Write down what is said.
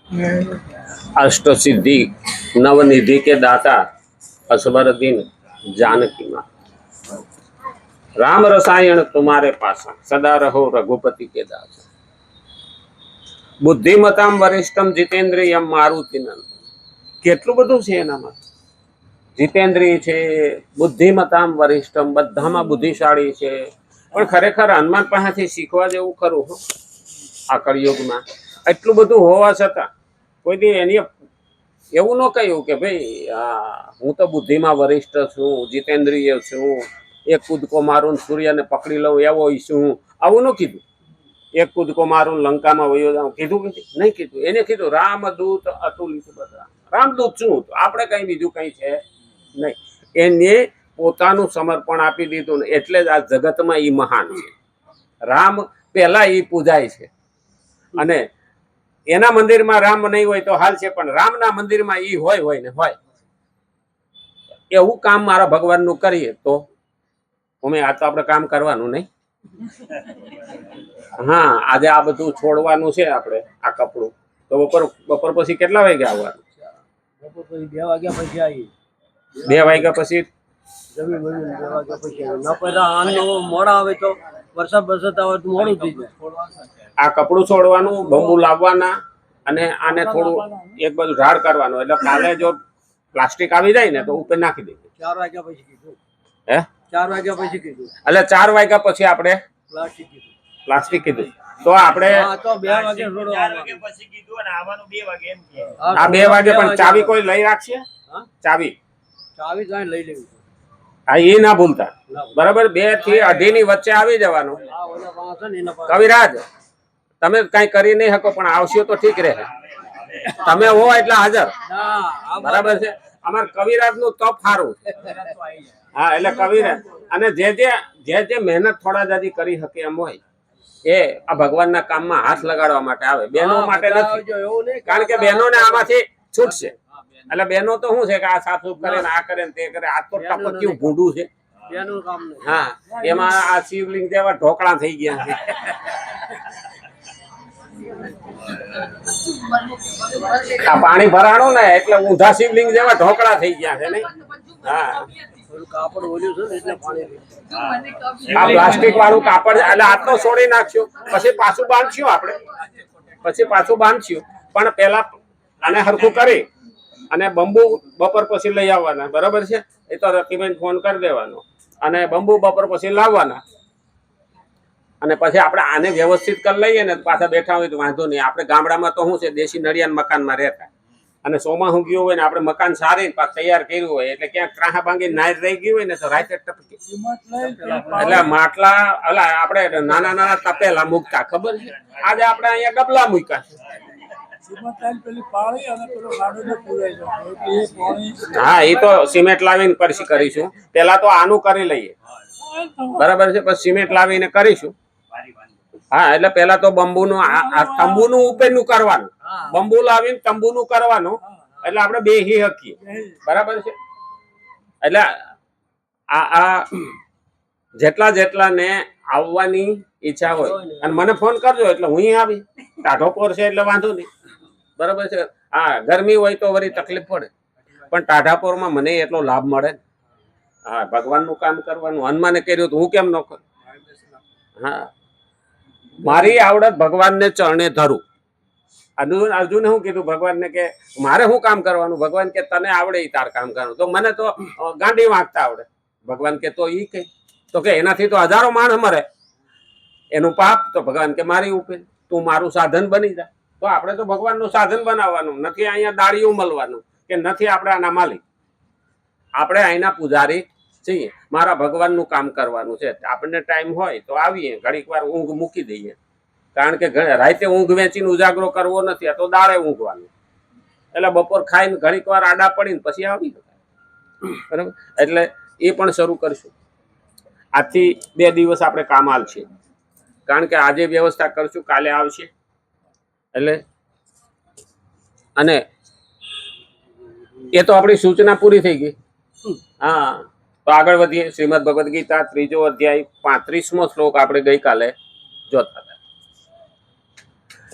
अष्ट सिद्धि नवनिधि के दाता असबर दिन जानकी माँ। राम रसायन तुम्हारे पास सदा रहो रघुपति के दास। बुद्धिमताम वरिष्ठम जितेन्द्रियम मारुति नंदन। કેટલું બધું છે એનામાં. જીતેન્દ્રિય છે, બુદ્ધિમતામ વરિષ્ઠમ, બધામાં બુદ્ધિશાળી છે. પણ ખરેખર હનુમાન પાસેથી શીખવા જેવું ખરું આ કળિયુગમાં. એટલું બધું હોવા છતાં કોઈ દી એની એવું ન કહ્યું કે ભાઈ હું તો બુદ્ધિમાં વરિષ્ઠ છું, જીતેન્દ્રિય છું, એક કૂદકો મારું સૂર્યને પકડી લઉં એવો છું, આવું ન કીધું. એક કૂદકો મારું લંકામાં વયો જાઉં કીધું કે નહીં કીધું. એને કીધું રામદૂત અતુલિત બધા. રામદૂત શું હતું, આપણે કઈ બીજું કઈ છે નહીં. એને પોતાનું સમર્પણ આપી દીધું ને એટલે જ આ જગતમાં એ મહાન છે. રામ પહેલા એ પૂજાય છે અને એના મંદિરમાં રામ નહીં હોય તો હાલ છે, પણ રામના મંદિરમાં ઈ હોય ને હોય. એવું કામ મારા ભગવાનનું કરીએ તો અમે આ તો આપણે કામ કરવાનું નહીં. હા, આજે આ બધું છોડવાનું છે આપણે, આ કપડું તો બપોર પછી કેટલા વાગે આવવાનું? 2 વાગ્યા પછી આવી. 2 વાગ્યા પછી મોડા આવે તો વરસાદ આવે તો મોડું થઈ જાય. આ કપડું છોડવાનું, બંબુ લાવવાના અને આને થોડું એક બાજુ ઢાળ કરવાનું. એટલે કાલે જો પ્લાસ્ટિક આવી જાય ને તો ઉપર નાખી દઈએ. 4 વાગ્યા પછી કીધું. હે 4 વાગ્યા પછી કીધું. એટલે 4 વાગ્યા પછી આપણે પ્લાસ્ટિક કીધું. પ્લાસ્ટિક કીધું તો આપણે તો 2 વાગે થોડો 4 વાગે પછી કીધું અને આવવાનું 2 વાગે એમ કે. આ 2 વાગે પણ ચાવી કોઈ લઈ રાખશે? ચાવી ચાવી તો લઈ લેવી. હા, એ ના ભૂલતા. બરાબર, 2 થી 2:30 ની વચ્ચે આવી જવાનું. કવિરાજ, તમે કઈ કરી નહીં શકો પણ આવશો તો ઠીક રહે. તમે હો એટલે હાજર. બરાબર છે. અમાર કવિરાજ નું તપ સારું. હા, એટલે કવિરાજ અને જે મહેનત થોડા જાજી કરી શકે એમ હોય એ આ ભગવાનના કામમાં હાથ લગાડવા માટે આવે. બહેનો માટે નથી, કારણ કે બહેનોને આમાંથી છૂટશે. એટલે બહેનો તો શું છે કે આ સાફ કરે ને આ કરે ને તે કરે. આ તો ટપ કેવું ભૂંડું છે. હા, એમાં આ શિવલિંગ જેવા ઢોકળા થઈ ગયા છે. આ પાણી ભરાણું ને એટલે ઊંધા શિવલિંગ જેવા ઢોકળા થઈ ગયા છે નહીં. હા, કાપડ ઓલ્યું છે ને એટલે પાણી. આ પ્લાસ્ટિક વાળું કાપડ એટલે આટલો છોડી નાખ્યું, પછી પાછું બાંધશું આપણે. પણ પેલા આને હરખું કરી અને બંબુ બપોર પછી લઈ આવવાના. બરાબર છે. એ તો રતિભાઈ ફોન કરી દેવાનો અને બંબુ બપોર પછી લાવવાના. અને પછી આપણે આને વ્યવસ્થિત કરી લઈએ ને પાછા બેઠા હોય તો વાંધો નહીં. આપણે ગામડામાં તો શું છે, દેશી નળિયાન મકાનમાં રહેતા અને સોમાં ગયું હોય ને આપણે મકાન સારી તૈયાર કર્યું હોય એટલે ક્યાંક ત્રાહા ભાંગી નાઈટ રહી ગયું હોય ને તો રાતે ટપકી. એટલે માટલા આપણે નાના તપેલા મૂકતા, ખબર છે. આજે આપણે અહીંયા ડબલા મૂક્યા છે. હા, એ તો સિમેન્ટ લાવીને પછી કરીશું. પેલા તો આનું કરી લઈએ. બરાબર છે, પછી સિમેન્ટ લાવીને કરીશું. હા, એટલે પેલા તો બંબુનું તંબુનું ઉપરનું કરવાનું. બંબુ લાવીને તંબુનું કરવાનું એટલે આપણે બેહી શકીએ. બરાબર છે. એટલે આ જેટલા ને આવવાની ઈચ્છા હોય અને મને ફોન કરજો એટલે હું આવી. ટાઢો પોર છે એટલે વાંધો નહીં. બરાબર છે. હા, ગરમી હોય તો વળી તકલીફ પડે પણ ટાઢાપોરમાં મને એટલો લાભ મળે. હા, ભગવાનનું કામ કરવાનું. હનુમાને કર્યું તો હું કેમ ન કરું? હા, મારી આવડત ભગવાનને ચરણે ધરું. અર્જુને શું કીધું ભગવાનને કે મારે શું કામ કરવાનું? ભગવાન કે તને આવડે એ તાર કામ કરવાનું. તો મને તો ગાંડી વાંચતા આવડે. ભગવાન કે તો ઈ કે તો કે એનાથી તો હજારો માણસ મરે. એનું પાપ તો ભગવાન કે મારી ઉપર. તું મારું સાધન બની જા. તો આપણે તો ભગવાનનું સાધન બનાવવાનું નથી. અહીંયા દાળીયું મળવાનું કે નથી આપણે આના માલિક. આપણે અહીંના પૂજારી છીએ. મારા ભગવાનનું કામ કરવાનું છે. આપણને ટાઈમ હોય તો આવીએ, ઘડીક વાર ઊંઘ મૂકી દઈએ. કારણ કે રાતે ઊંઘ વેચીને ઉજાગરો કરવો નથી. આ તો દાળે ઊંઘવાનું. એટલે બપોર ખાઈને ઘડીક વાર આડા પડીને પછી આવી શકાય. બરાબર, એટલે એ પણ શરૂ કરશું. આજથી 2 દિવસ આપણે કામ આવશે. કારણ કે આજે વ્યવસ્થા કરશું, કાલે આવશે. એટલે અને એ તો આપણી સૂચના પૂરી થઈ ગઈ. હા, તો આગળ વધીએ. શ્રીમદ ભગવદ્ ગીતા 3જો અધ્યાય 35મો શ્લોક આપણે ગઈકાલે જોતા હતા.